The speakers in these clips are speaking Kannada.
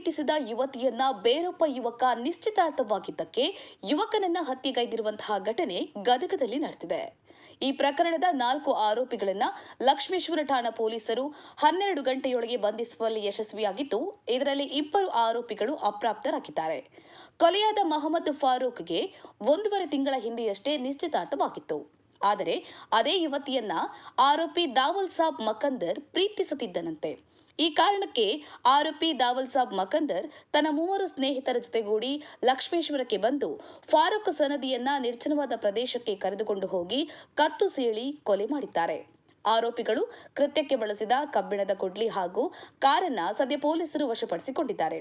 ಪ್ರೀತಿಸಿದ ಯುವತಿಯನ್ನ ಬೇರೊಬ್ಬ ಯುವಕ ನಿಶ್ಚಿತಾರ್ಥವಾಗಿದ್ದಕ್ಕೆ ಯುವಕನನ್ನ ಹತ್ಯೆಗೈದಿರುವಂತಹ ಘಟನೆ ಗದಗದಲ್ಲಿ ನಡೆದಿದೆ. ಈ ಪ್ರಕರಣದ 4 ಆರೋಪಿಗಳನ್ನ ಲಕ್ಷ್ಮೇಶ್ವರ ಠಾಣಾ ಪೊಲೀಸರು 12 ಗಂಟೆಯೊಳಗೆ ಬಂಧಿಸುವಲ್ಲಿ ಯಶಸ್ವಿಯಾಗಿದ್ದು, ಇದರಲ್ಲಿ 2 ಆರೋಪಿಗಳು ಅಪ್ರಾಪ್ತರಾಗಿದ್ದಾರೆ. ಕೊಲೆಯಾದ ಮಹಮ್ಮದ್ ಫಾರೂಕ್ಗೆ 1.5 ತಿಂಗಳ ಹಿಂದೆಯಷ್ಟೇ ನಿಶ್ಚಿತಾರ್ಥವಾಗಿತ್ತು. ಆದರೆ ಅದೇ ಯುವತಿಯನ್ನ ಆರೋಪಿ ದಾವಲ್ ಸಾಬ್ ಮಕಂದರ್ ಪ್ರೀತಿಸುತ್ತಿದ್ದನಂತೆ. ಈ ಕಾರಣಕ್ಕೆ ಆರೋಪಿ ದಾವಲ್ ಸಾಬ್ ಮಕಂದರ್ ತನ್ನ 3 ಸ್ನೇಹಿತರ ಜೊತೆಗೂಡಿ ಲಕ್ಷ್ಮೇಶ್ವರಕ್ಕೆ ಬಂದು ಫಾರೂಕ್ ಸನದಿಯನ್ನ ನಿರ್ಜನವಾದ ಪ್ರದೇಶಕ್ಕೆ ಕರೆದುಕೊಂಡು ಹೋಗಿ ಕತ್ತು ಸೀಳಿ ಕೊಲೆ ಮಾಡಿದ್ದಾರೆ. ಆರೋಪಿಗಳು ಕೃತ್ಯಕ್ಕೆ ಬಳಸಿದ ಕಬ್ಬಿಣದ ಕೊಡ್ಲಿ ಹಾಗೂ ಕಾರನ್ನ ಸದ್ಯ ಪೊಲೀಸರು ವಶಪಡಿಸಿಕೊಂಡಿದ್ದಾರೆ.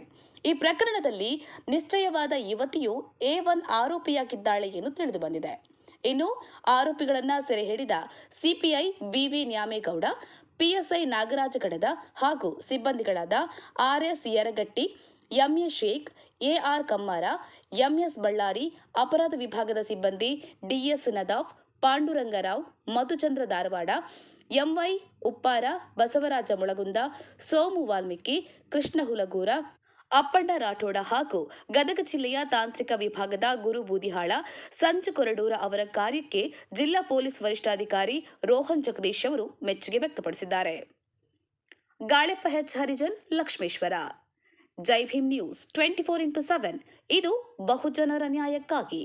ಈ ಪ್ರಕರಣದಲ್ಲಿ ನಿಶ್ಚಯವಾದ ಯುವತಿಯು A1 ಆರೋಪಿಯಾಗಿದ್ದಾಳೆ ಎಂದು ತಿಳಿದು ಬಂದಿದೆ. ಇನ್ನು ಆರೋಪಿಗಳನ್ನ ಸೆರೆ ಹಿಡಿದ CPI BV Nyamegowda, PSI Nagaraja Gadad ಹಾಗೂ ಸಿಬ್ಬಂದಿಗಳಾದ RS Yaragatti, MA Sheikh, AR Kammara, MS Ballari, ಅಪರಾಧ ವಿಭಾಗದ ಸಿಬ್ಬಂದಿ ಡಿಎಸ್ ನದಾಫ್, ಪಾಂಡುರಂಗರಾವ್, ಮಧುಚಂದ್ರ ಧಾರವಾಡ, ಎಂವೈ ಉಪ್ಪಾರ, ಬಸವರಾಜ ಮುಳಗುಂದ, ಸೋಮು ವಾಲ್ಮೀಕಿ, ಕೃಷ್ಣ ಹುಲಗೂರ, ಅಪ್ಪಣ್ಣ ರಾಠೋಡ ಹಾಗೂ ಗದಗ ಜಿಲ್ಲೆಯ ತಾಂತ್ರಿಕ ವಿಭಾಗದ ಗುರು ಬೂದಿಹಾಳ, ಸಂಜು ಕೊರಡೂರ ಅವರ ಕಾರ್ಯಕ್ಕೆ ಜಿಲ್ಲಾ ಪೊಲೀಸ್ ವರಿಷ್ಠಾಧಿಕಾರಿ ರೋಹನ್ ಜಗದೀಶ್ ಅವರು ಮೆಚ್ಚುಗೆ ವ್ಯಕ್ತಪಡಿಸಿದ್ದಾರೆ. ಗಾಳೆಪ್ಪ ಎಚ್ ಹರಿಜನ್, ಲಕ್ಷ್ಮೇಶ್ವರ. ಜೈ ಭೀಮ್ ನ್ಯೂಸ್ 24x7 ಇದು ಬಹುಜನರ ನ್ಯಾಯಕ್ಕಾಗಿ.